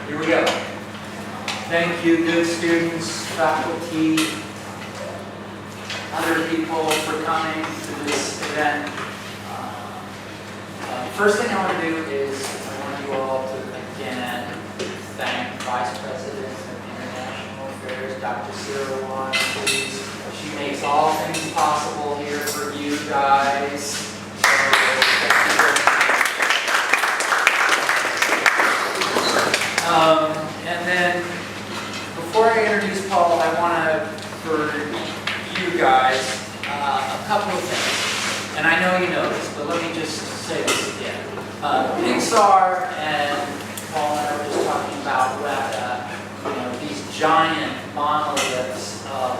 Here we go. Thank you, good students, faculty, other people for coming to this event. First thing I want to do is I want you all to again thank Vice President of International Affairs, Dr. Sarah Wan, please. She makes all things possible here for you guys. So, and then, before I introduce Paul, I want to, for you guys, a couple of things. And I know you know this, but let me just say this again. PIXAR and Paul and I were just talking about these giant monoliths of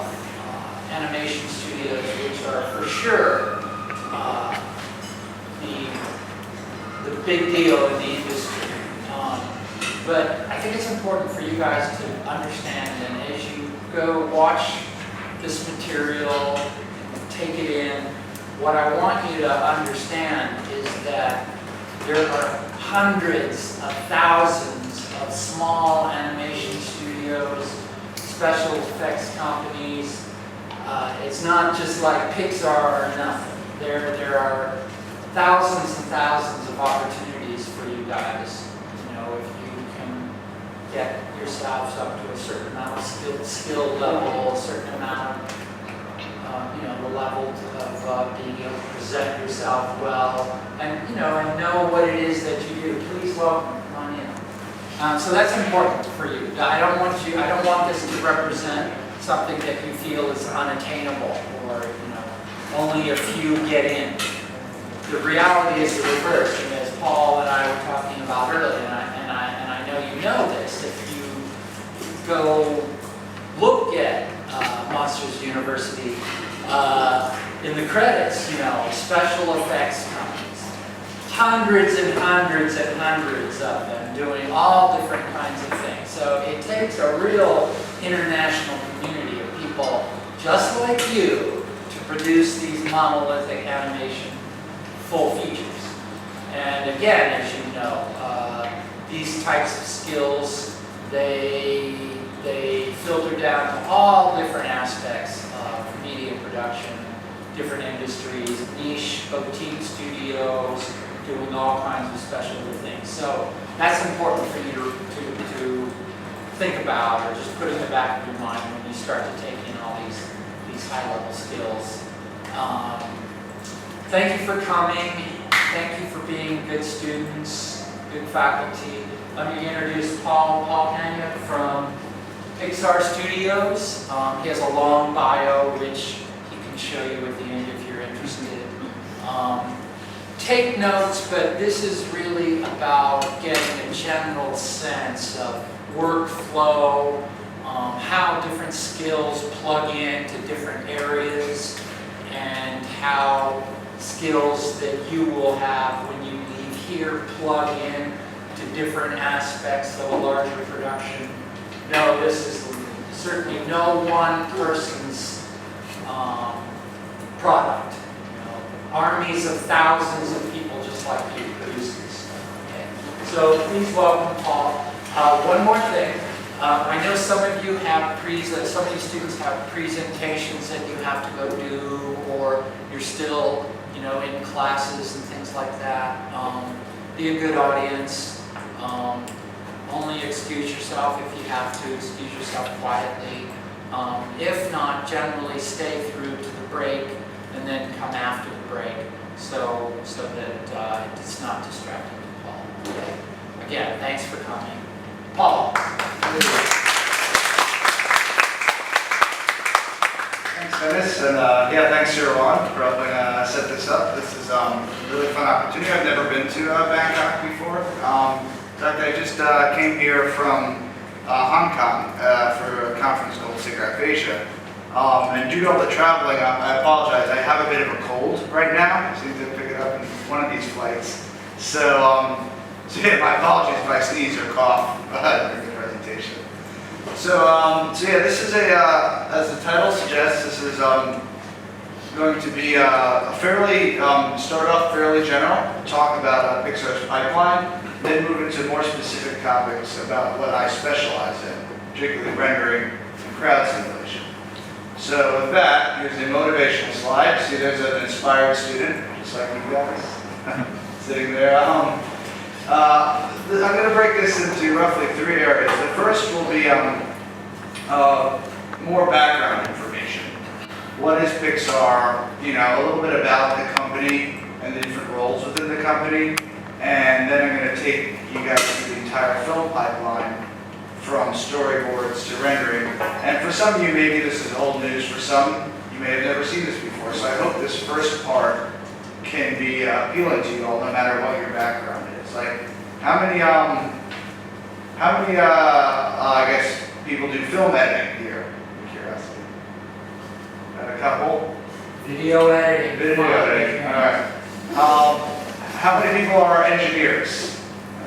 animation studios, which are for sure the big deal in the industry. But I think it's important for you guys to understand, and as you go watch this material, take it in, what I want you to understand is that there are hundreds of thousands of small animation studios, special effects companies. It's not just like PIXAR or nothing. There are thousands and thousands of opportunities for you guys. If you can get yourselves up to a certain amount of skill level, a certain amount of the level of being able to present yourself well, and know what it is that you do. Please welcome, come on in. So that's important for you. I don't want this to represent something that you feel is unattainable or only a few get in. The reality is the reverse, and as Paul and I were talking about earlier, and I know you know this. If you go look at Monsters University, in the credits, special effects companies, hundreds and hundreds and hundreds of them doing all different kinds of things. So it takes a real international community of people just like you to produce these monolithic animation full features. And again, as you know, these types of skills, they filter down to all different aspects of media production, different industries, niche boutique studios, doing all kinds of special things. So that's important for you to think about, or just put in the back of your mind when you start to take in all these high-level skills. Thank you for coming. Thank you for being good students, good faculty. Let me introduce Paul Kanyuk from PIXAR Studios. He has a long bio, which he can show you at the end if you're interested. Take notes, but this is really about getting a general sense of workflow, how different skills plug into different areas, and how skills that you will have when you leave here plug in to different aspects of a larger production. No, this is certainly no one person's product. Armies of thousands of people just like you produce this stuff. Okay? So please welcome Paul. One more thing. I know some of you have some of you students have presentations that you have to go do, or you're still in classes and things like that. Be a good audience. Only excuse yourself if you have to. Excuse yourself quietly. If not, generally stay through to the break and then come after the break, so that it's not distracting to Paul. Okay? Again, thanks for coming. Paul. Thanks, Dennis, and thanks to Ron for helping set this up. This is a really fun opportunity. I've never been to Bangkok before. In fact, I just came here from Hong Kong for a conference called SIGGRAPH Asia. And due to all the traveling, I apologize. I have a bit of a cold right now. I seem to pick it up in one of these flights. So my apologies if I sneeze or cough during the presentation. So this is as the title suggests, this is going to be a fairly, start off fairly general, talk about PIXAR's pipeline. then move into more specific topics about what I specialize in, particularly rendering and crowd simulation. So with that, here's a motivational slide. See, there's an inspired student, just like you guys, sitting there. I'm going to break this into roughly 3 areas. The first will be more background information. What is PIXAR? You know, a little bit about the company and the different roles within the company. And then I'm going to take you guys through the entire film pipeline from storyboards to rendering. And for some of you, maybe this is old news. For some, you may have never seen this before. So I hope this first part can be appealing to you all, no matter what your background is. Like, how many I guess, people do film editing here? Curiosity. Got a couple? Video editing. Video editing, all right. How many people are engineers? A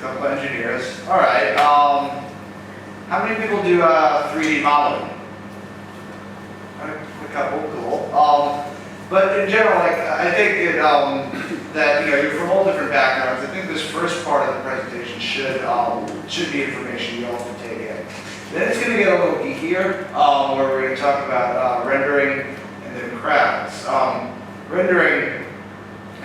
couple of engineers. All right. How many people do 3D modeling? A couple, cool. But in general, like I think that you're from all different backgrounds. I think this first part of the presentation should be information you all can take in. Then it's going to get a little geekier, where we're going to talk about rendering and then crowds. Rendering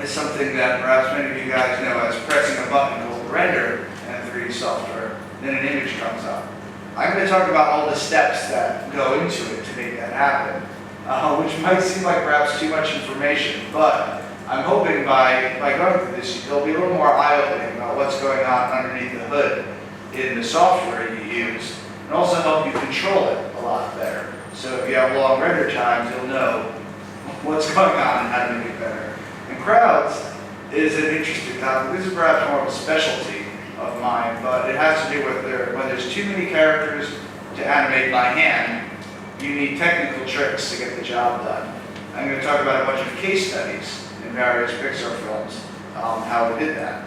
is something that perhaps many of you guys know as pressing a button called render in 3D software. Then an image comes up. I'm going to talk about all the steps that go into it to make that happen, which might seem like perhaps too much information, but I'm hoping by going through this, it'll be a little more eye-opening about what's going on underneath the hood in the software you use, and also help you control it a lot better. So if you have long render times, you'll know what's going on and how to make it better. And crowds is an interesting topic. This is perhaps more of a specialty of mine, but it has to do with when there's too many characters to animate by hand, you need technical tricks to get the job done. I'm going to talk about a bunch of case studies in various PIXAR films, how we did that.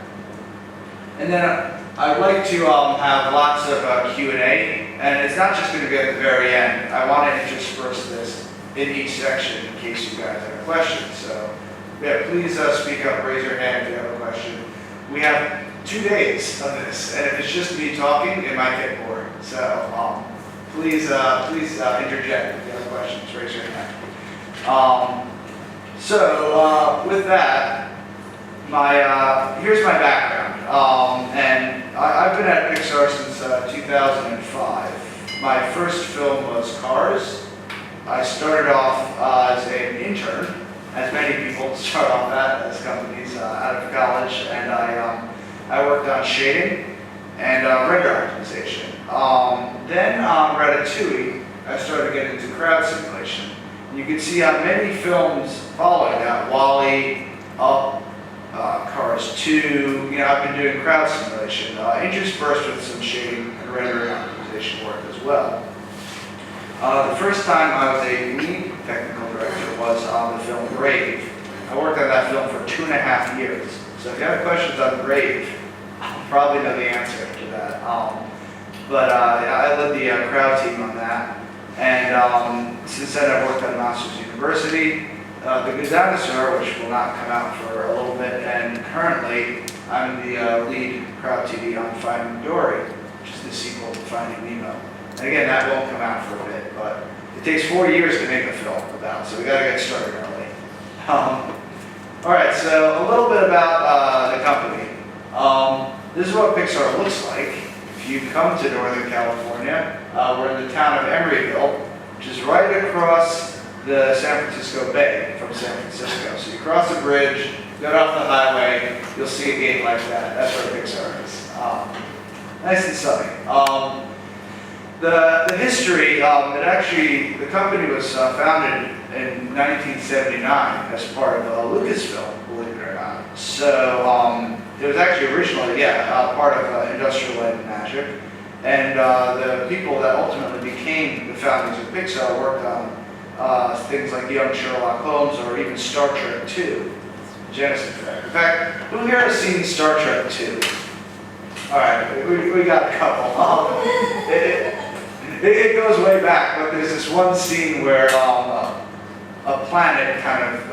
And then I'd like to have lots of Q&A, and it's not just going to be at the very end. I want to intersperse this in each section in case you guys have questions. So yeah, please speak up, raise your hand if you have a question. We have 2 days of this, and if it's just me talking, it might get boring. So please interject if you have questions, raise your hand. With that, here's my background. And I've been at PIXAR since 2005. My first film was Cars. I started off as an intern, as many people start off as companies out of college, and I worked on shading and render optimization. Then Ratatouille, I started getting into crowd simulation. And you can see how many films following that, WALL-E, Up, Cars 2, I've been doing crowd simulation, interspersed with some shading and rendering optimization work as well. The first time I was a lead technical director was on the film Brave. I worked on that film for 2.5 years. So if you have questions on Brave, I'll probably know the answer to that. But I led the crowd team on that. And since then I've worked at Masters University, The Good Dinosaur, which will not come out for a little bit. And currently I'm the lead crowd TV on Finding Dory, which is the sequel to Finding Nemo. And again, that won't come out for a bit, but it takes 4 years to make a film about, so we got to get started early. All right, so a little bit about the company. This is what PIXAR looks like. If you come to Northern California, we're in the town of Emeryville, which is right across the San Francisco Bay from San Francisco. So you cross the bridge, go off the highway, you'll see a gate like that. That's where PIXAR is. Nice and sunny. The history, the company was founded in 1979 as part of Lucasfilm, believe it or not. So it was actually originally, part of Industrial Light and Magic. And the people that ultimately became the founders of PIXAR worked on things like Young Sherlock Holmes or even Star Trek II, Genesis Effect. In fact, who here has seen Star Trek II? All right, we got a couple. It goes way back, but there's this one scene where a planet kind of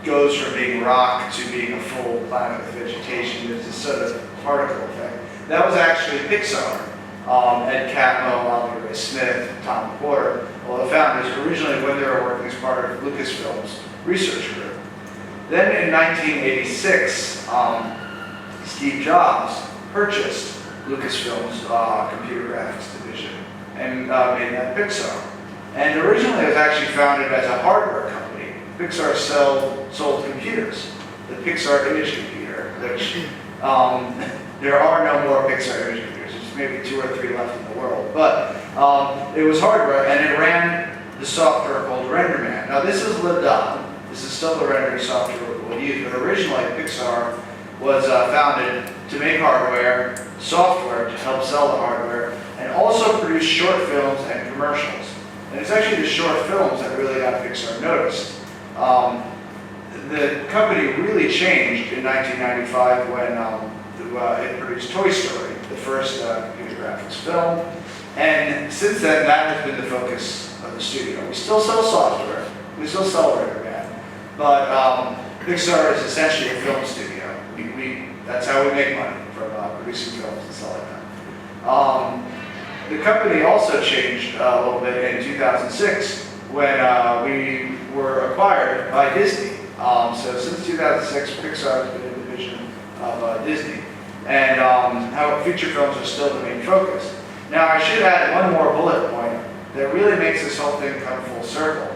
goes from being rock to being a full planet with vegetation. There's this sort of particle effect. That was actually PIXAR. Ed Catmull, Alan Ray Smith, Tom Porter, well, the founders originally when they were working as part of Lucasfilm's research group. Then in 1986, Steve Jobs purchased Lucasfilm's computer graphics division and made that PIXAR. And originally it was actually founded as a hardware company. PIXAR sold computers, the PIXAR image computer, which there are no more PIXAR image computers. There's maybe 2 or 3 left in the world. But it was hardware, and it ran the software called RenderMan. Now this is lived on. This is still the rendering software we'll use, but originally PIXAR was founded to make hardware, software to help sell the hardware, and also produce short films and commercials. And it's actually the short films that really got PIXAR noticed. The company really changed in 1995 when it produced Toy Story, the first computer graphics film. And since then, that has been the focus of the studio. We still sell software, we still sell RenderMan, but PIXAR is essentially a film studio. That's how we make money, from producing films and selling them. The company also changed a little bit in 2006 when we were acquired by Disney. So since 2006, PIXAR has been a division of Disney. And how feature films are still the main focus. Now I should add one more bullet point that really makes this whole thing come full circle.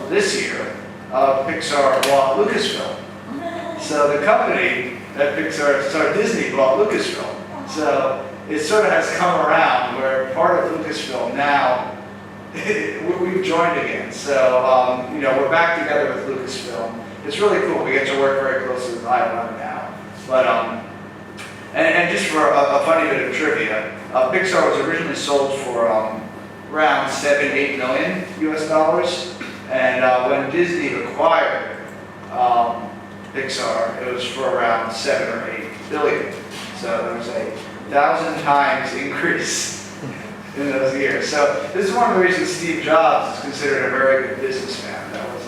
This year, PIXAR bought Lucasfilm. So the company that Disney bought Lucasfilm. So it sort of has come around where part of Lucasfilm now, we've joined again. So, we're back together with Lucasfilm. It's really cool. We get to work very closely with ILM now. But, and just for a funny bit of trivia, PIXAR was originally sold for around $7-8 million US. And when Disney acquired PIXAR, it was for around 7 or 8 billion. So there was a 1,000 times increase in those years. So this is one of the reasons Steve Jobs is considered a very good businessman. That was